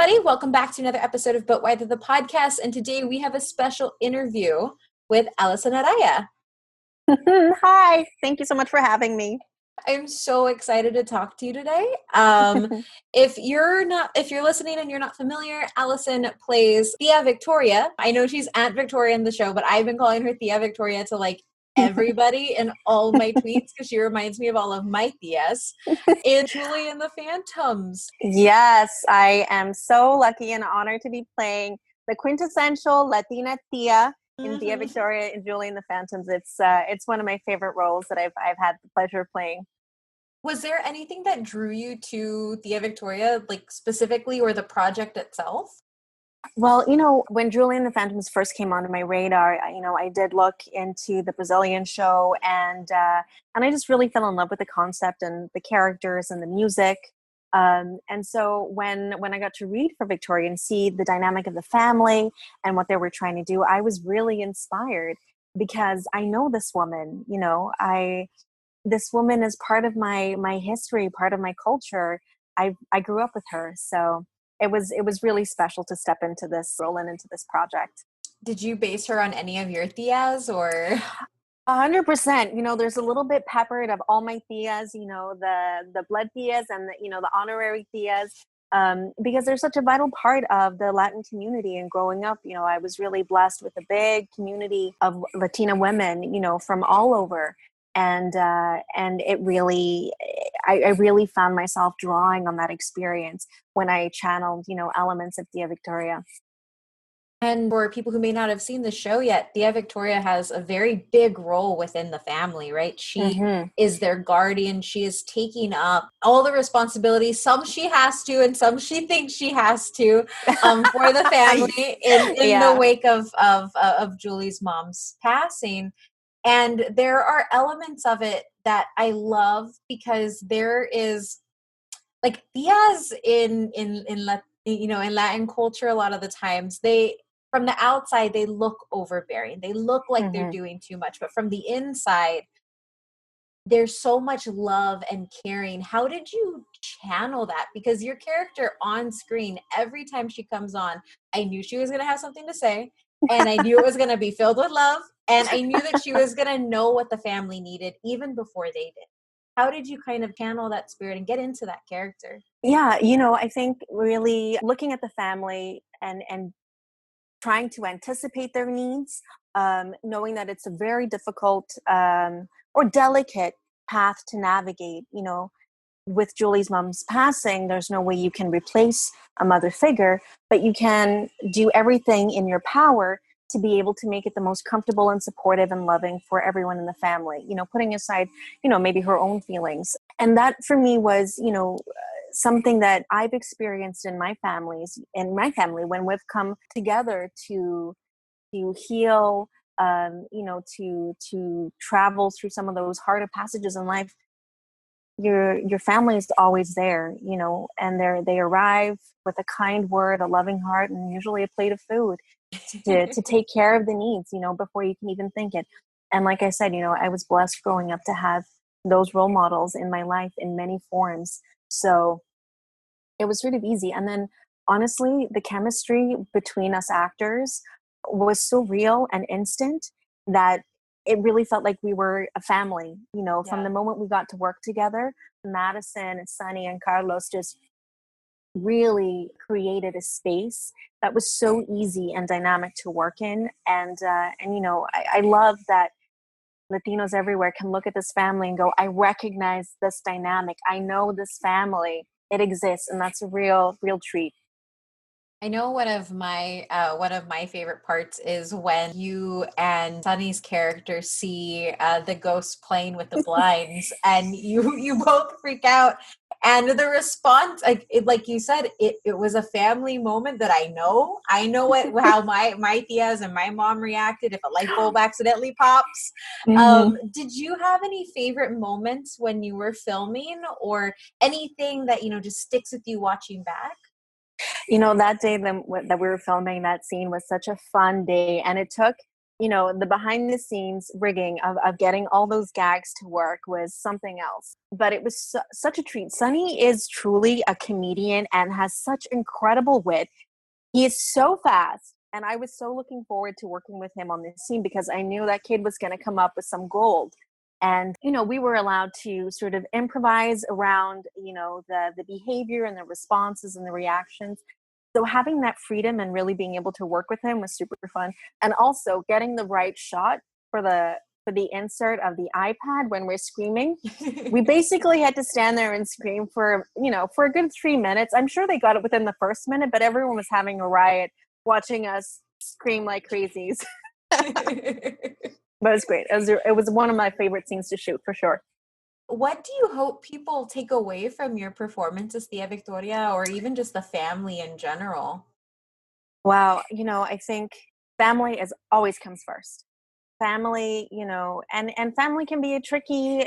everybody. Welcome back to another episode of But Why the Podcast. And today we have a special interview with Alison Araya. Hi. Thank you so much for having me. I'm so excited to talk to you today. If you're listening and you're not familiar, Alison plays Tía Victoria. I know she's Aunt Victoria in the show, but I've been calling her Tía Victoria to like everybody in all my tweets because she reminds me of all of my tías in Julie and the Phantoms. Yes, I am so lucky and honored to be playing the quintessential Latina tía in Tía Victoria and Julie and the Phantoms. It's one of my favorite roles that I've had the pleasure of playing. Was there anything that drew you to Tía Victoria, like specifically, or the project itself? Well, when Julie and the Phantoms first came onto my radar, I did look into the Brazilian show, and I just really fell in love with the concept and the characters and the music. And so when I got to read for Victoria and see the dynamic of the family and what they were trying to do, I was really inspired because I know this woman. This woman is part of my history, part of my culture. I grew up with her, so it was really special to step into this role and into this project. Did you base her on any of your tías or? 100%. There's a little bit peppered of all my tías, the blood tías and the honorary tías, because they're such a vital part of the Latin community. And growing up, I was really blessed with a big community of Latina women, from all over. And it really, I really found myself drawing on that experience when I channeled, elements of Tía Victoria. And for people who may not have seen the show yet, Tía Victoria has a very big role within the family, right? She is their guardian. She is taking up all the responsibilities. Some she has to, and some she thinks she has to, for the family in the wake of Julie's mom's passing. And there are elements of it that I love because there is like tías in Latin culture. A lot of the times from the outside, they look overbearing. They look like they're doing too much, but from the inside, there's so much love and caring. How did you channel that? Because your character on screen, every time she comes on, I knew she was going to have something to say, and I knew it was going to be filled with love, and I knew that she was going to know what the family needed even before they did. How did you kind of channel that spirit and get into that character? Yeah, I think really looking at the family and trying to anticipate their needs, knowing that it's a very difficult or delicate path to navigate. With Julie's mom's passing, there's no way you can replace a mother figure, but you can do everything in your power to be able to make it the most comfortable and supportive and loving for everyone in the family, putting aside, maybe her own feelings. And that for me was, something that I've experienced in my family when we've come together to heal, to travel through some of those harder passages in life. Your family is always there, and they arrive with a kind word, a loving heart, and usually a plate of food to take care of the needs, before you can even think it. And like I said, I was blessed growing up to have those role models in my life in many forms. So it was sort of easy. And then honestly, the chemistry between us actors was so real and instant that it really felt like we were a family, from the moment we got to work together. Madison and Sunny and Carlos just really created a space that was so easy and dynamic to work in. And I love that Latinos everywhere can look at this family and go, I recognize this dynamic. I know this family. It exists, and that's a real treat. I know one of my favorite parts is when you and Sunny's character see the ghost playing with the blinds, and you both freak out. And the response, like you said, it was a family moment that I know how my tías and my mom reacted if a light bulb accidentally pops. Did you have any favorite moments when you were filming, or anything that just sticks with you watching back? That day that we were filming that scene was such a fun day, and it took you know, the behind the scenes rigging of getting all those gags to work was something else. But it was such a treat. Sonny is truly a comedian and has such incredible wit. He is so fast. And I was so looking forward to working with him on this scene because I knew that kid was going to come up with some gold. And, you know, we were allowed to sort of improvise around, you know, the behavior and the responses and the reactions. So having that freedom and really being able to work with him was super fun. And also getting the right shot for the insert of the iPad when we're screaming. We basically had to stand there and scream for, you know, for a good 3 minutes. I'm sure they got it within the first minute, but everyone was having a riot watching us scream like crazies. But it was great. It was one of my favorite scenes to shoot for sure. What do you hope people take away from your performance as Tía Victoria, or even just the family in general? Wow. You know, I think family is always comes first. Family, you know, and family can be a tricky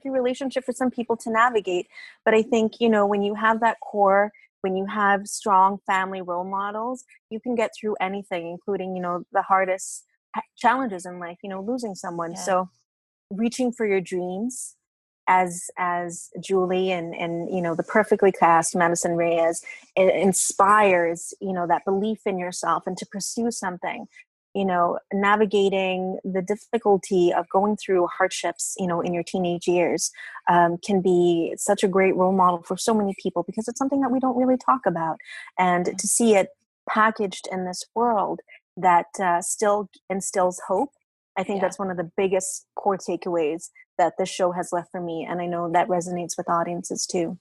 relationship for some people to navigate. But I think, you know, when you have that core, when you have strong family role models, you can get through anything, including, you know, the hardest challenges in life, you know, losing someone. Yeah. So reaching for your dreams as Julie and you know, the perfectly cast Madison Reyes, it inspires, you know, that belief in yourself and to pursue something. You know, navigating the difficulty of going through hardships, you know, in your teenage years, can be such a great role model for so many people because it's something that we don't really talk about. And to see it packaged in this world that still instills hope, I think Yeah. that's one of the biggest core takeaways that this show has left for me. And I know that resonates with audiences too.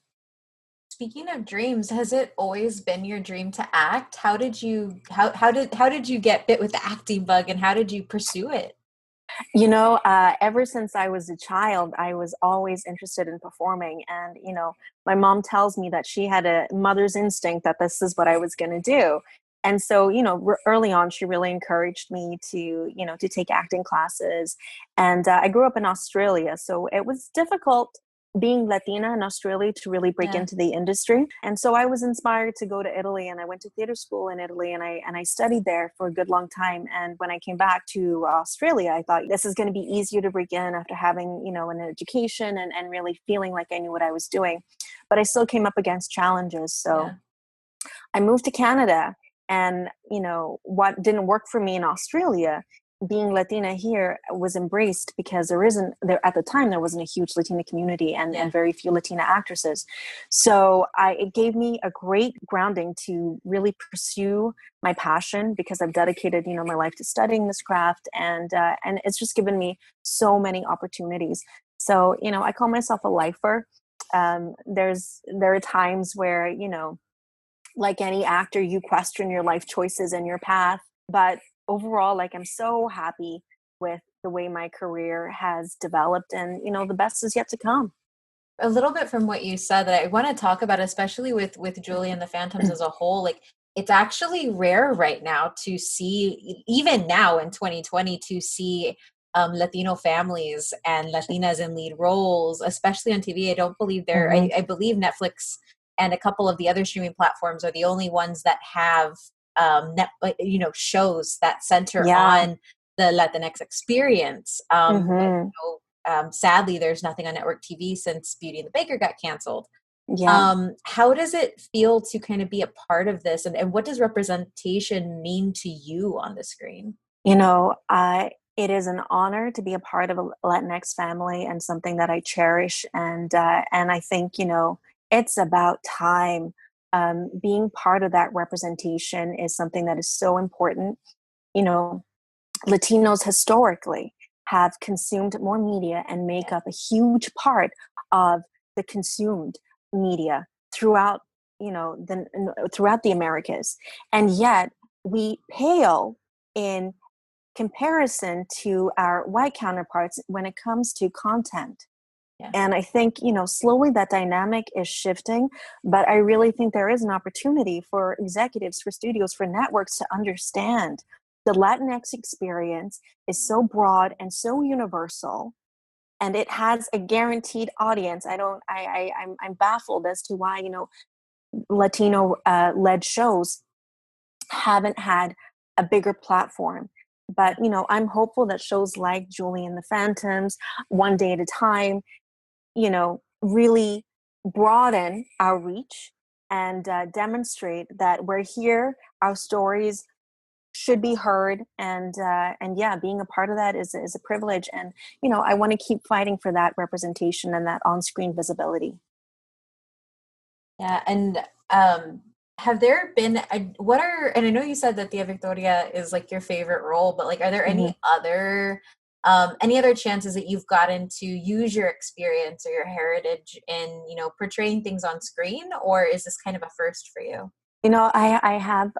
Speaking of dreams, has it always been your dream to act? How did you get bit with the acting bug, and how did you pursue it? You know, ever since I was a child, I was always interested in performing. And, you know, my mom tells me that she had a mother's instinct that this is what I was going to do. And so, you know, early on, she really encouraged me to, you know, to take acting classes. And I grew up in Australia, so it was difficult being Latina in Australia to really break Yeah. into the industry. And so I was inspired to go to Italy, and I went to theater school in Italy, and I studied there for a good long time. And when I came back to Australia, I thought this is going to be easier to break in after having, you know, an education and really feeling like I knew what I was doing. But I still came up against challenges. So Yeah. I moved to Canada, and, you know, what didn't work for me in Australia, being Latina here was embraced because there at the time there wasn't a huge Latina community and Yeah. very few Latina actresses. So it gave me a great grounding to really pursue my passion because I've dedicated, you know, my life to studying this craft, and it's just given me so many opportunities. So, you know, I call myself a lifer. There are times where, you know, like any actor, you question your life choices and your path. But overall, like, I'm so happy with the way my career has developed, and, you know, the best is yet to come. A little bit from what you said that I want to talk about, especially with Julie and the Phantoms as a whole, like it's actually rare right now to see, even now in 2020, to see Latino families and Latinas in lead roles, especially on TV. I don't believe Hmm. I believe Netflix and a couple of the other streaming platforms are the only ones that have shows that center Yeah. on the Latinx experience. Hmm. Sadly, there's nothing on network TV since Beauty and the Baker got canceled. Yeah. How does it feel to kind of be a part of this, and what does representation mean to you on the screen? You know, it is an honor to be a part of a Latinx family and something that I cherish. And I think, you know, it's about time. Being part of that representation is something that is so important. You know, Latinos historically have consumed more media and make Yeah, up a huge part of the consumed media throughout, you know, throughout the Americas. And yet we pale in comparison to our white counterparts when it comes to content. yeah, And I think, you know, slowly that dynamic is shifting, but I really think there is an opportunity for executives, for studios, for networks to understand the Latinx experience is so broad and so universal, and it has a guaranteed audience. I'm baffled as to why, you know, Latino led shows haven't had a bigger platform. But, I'm hopeful that shows like Julie and the Phantoms, One Day at a Time, really broaden our reach and demonstrate that we're here, our stories should be heard, and yeah, being a part of that is a privilege. And I want to keep fighting for that representation and that on-screen visibility. Yeah, and have there been and I know you said that Tia Victoria is like your favorite role, but like are there Mm-hmm. any other chances that you've gotten to use your experience or your heritage in, portraying things on screen, or is this kind of a first for you? I have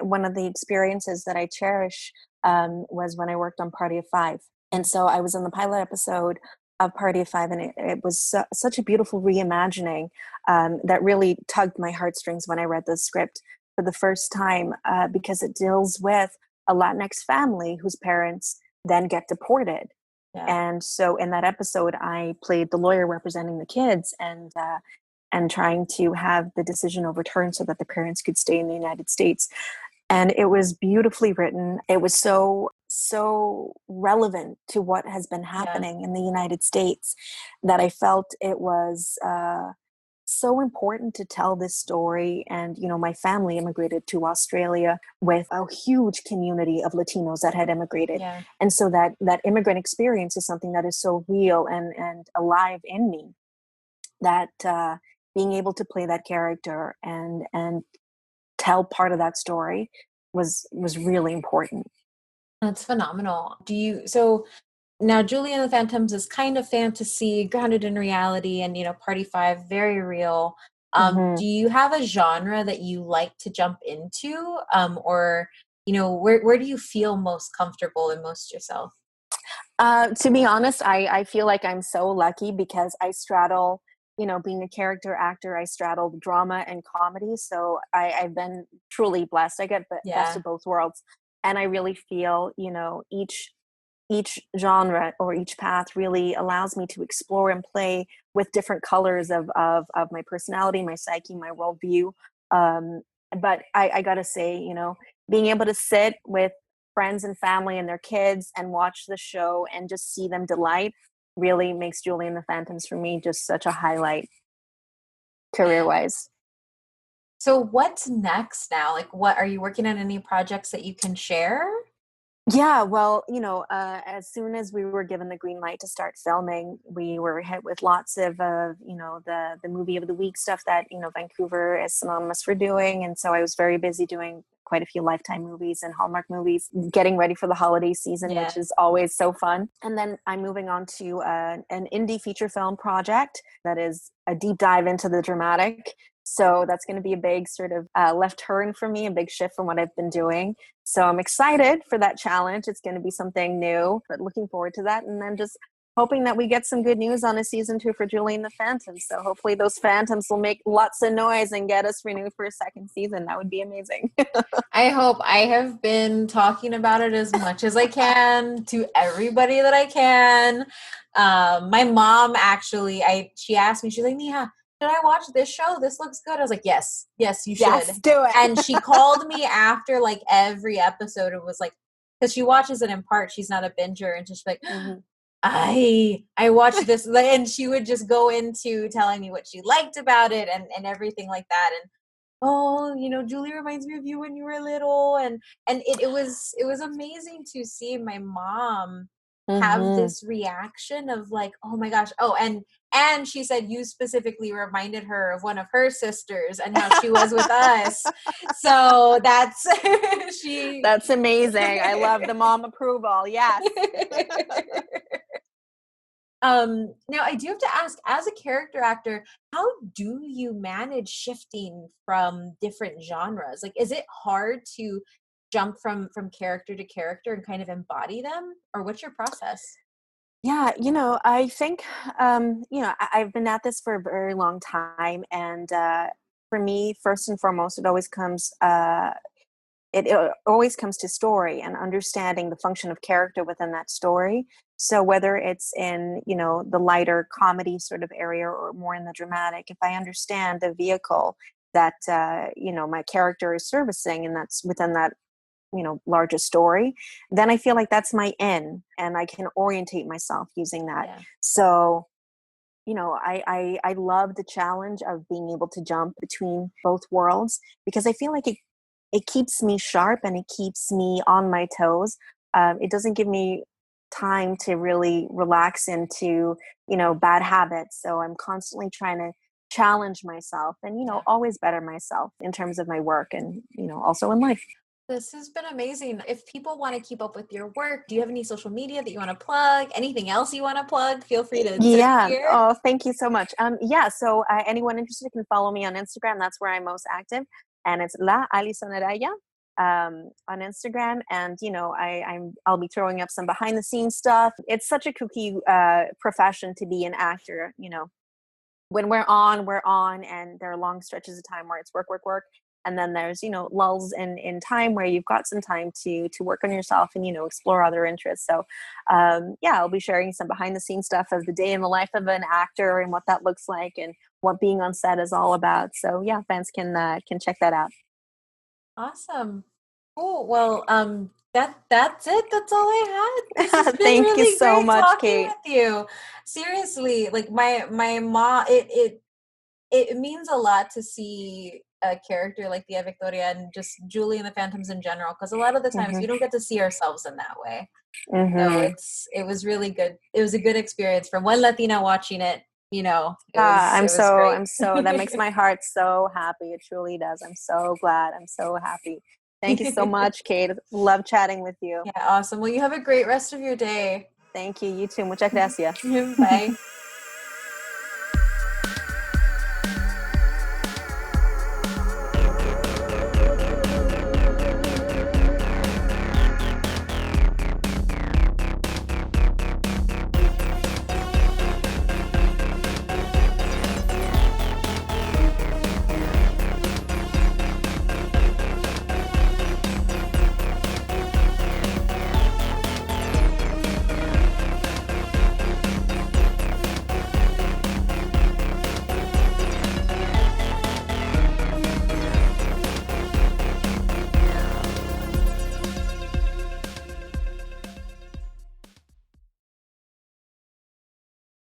one of the experiences that I cherish was when I worked on Party of Five. And so I was in the pilot episode of Party of Five, and it was such a beautiful reimagining that really tugged my heartstrings when I read the script for the first time, because it deals with a Latinx family whose parents then get deported. Yeah. And so in that episode, I played the lawyer representing the kids, and trying to have the decision overturned so that the parents could stay in the United States. And it was beautifully written. It was so relevant to what has been Yeah. happening in the United States that I felt it was so important to tell this story. And my family immigrated to Australia with a huge community of Latinos that had immigrated. Yeah. And so that immigrant experience is something that is so real and alive in me, that being able to play that character and tell part of that story was really important. That's phenomenal. So now Julie and the Phantoms is kind of fantasy, grounded in reality, and Party Five, very real. Mm-hmm. Do you have a genre that you like to jump into? Or where do you feel most comfortable and most yourself? To be honest, I feel like I'm so lucky because I straddle, being a character actor, I straddle drama and comedy. So I've been truly blessed. I get best Yeah. of both worlds. And I really feel, each genre or each path really allows me to explore and play with different colors of my personality, my psyche, my worldview. But I gotta say, being able to sit with friends and family and their kids and watch the show and just see them delight really makes Julie and the Phantoms for me just such a highlight career wise. So what's next now? Like, what are you working on? Any projects that you can share? Yeah, well, as soon as we were given the green light to start filming, we were hit with lots of, the movie of the week stuff that, Vancouver is synonymous for doing. And so I was very busy doing quite a few Lifetime movies and Hallmark movies, getting ready for the holiday season, Yeah. which is always so fun. And then I'm moving on to an indie feature film project that is a deep dive into the dramatic. So that's going to be a big sort of left turn for me, a big shift from what I've been doing. So I'm excited for that challenge. It's going to be something new, but looking forward to that. And then just hoping that we get some good news on a season 2 for Julie and the Phantoms. So hopefully those Phantoms will make lots of noise and get us renewed for a second season. That would be amazing. I hope. I have been talking about it as much as I can to everybody that I can. My mom actually, she asked me, she's like, Neha, should I watch this show? This looks good. I was like, yes, you should. Yes, do it. And she called me after like every episode and was like, because she watches it in part, she's not a binger, and she's like, Mm-hmm. I watched this, and she would just go into telling me what she liked about it and everything like that. And oh, Julie reminds me of you when you were little, and it was amazing to see my mom have Mm-hmm. this reaction of like, oh my gosh. Oh, and she said you specifically reminded her of one of her sisters and how she was with us. So that's she. That's amazing. I love the mom approval. Yes. Now I do have to ask, as a character actor, how do you manage shifting from different genres? Like, is it hard to jump from character to character and kind of embody them, or what's your process? Yeah, I think, I've been at this for a very long time. And for me, first and foremost, it always comes to story and understanding the function of character within that story. So whether it's in, the lighter comedy sort of area or more in the dramatic, if I understand the vehicle that, my character is servicing, and that's within that larger story, then I feel like that's my in, and I can orientate myself using that. Yeah. So, I love the challenge of being able to jump between both worlds, because I feel like it keeps me sharp and it keeps me on my toes. It doesn't give me time to really relax into, bad habits. So I'm constantly trying to challenge myself and, Yeah. always better myself in terms of my work and, also in life. This has been amazing. If people want to keep up with your work, do you have any social media that you want to plug? Anything else you want to plug? Feel free to insert Yeah. here. Oh, thank you so much. Yeah. So anyone interested can follow me on Instagram. That's where I'm most active. And it's La Alison Araya on Instagram. And, I'll be throwing up some behind the scenes stuff. It's such a kooky profession to be an actor. When we're on, and there are long stretches of time where it's work, work, work. And then there's, lulls in time where you've got some time to work on yourself and, explore other interests. So, yeah, I'll be sharing some behind the scenes stuff of the day in the life of an actor and what that looks like and what being on set is all about. So yeah, fans can check that out. Awesome. Cool. Well, that's it. That's all I had. This has been Thank you really so great much, talking Kate. with you. Seriously, like my mom, it means a lot to see a character like Tía Victoria and just Julie and the Phantoms in general, because a lot of the times we don't get to see ourselves in that way. So it was really good. It was a good experience from one Latina watching it. I'm It was great. so, that makes my heart so happy. It truly does. I'm so glad. I'm so happy. Thank you so much, Kate. Love chatting with you. Yeah, awesome. Well, you have a great rest of your day. Thank you. You too. Muchas gracias. Bye.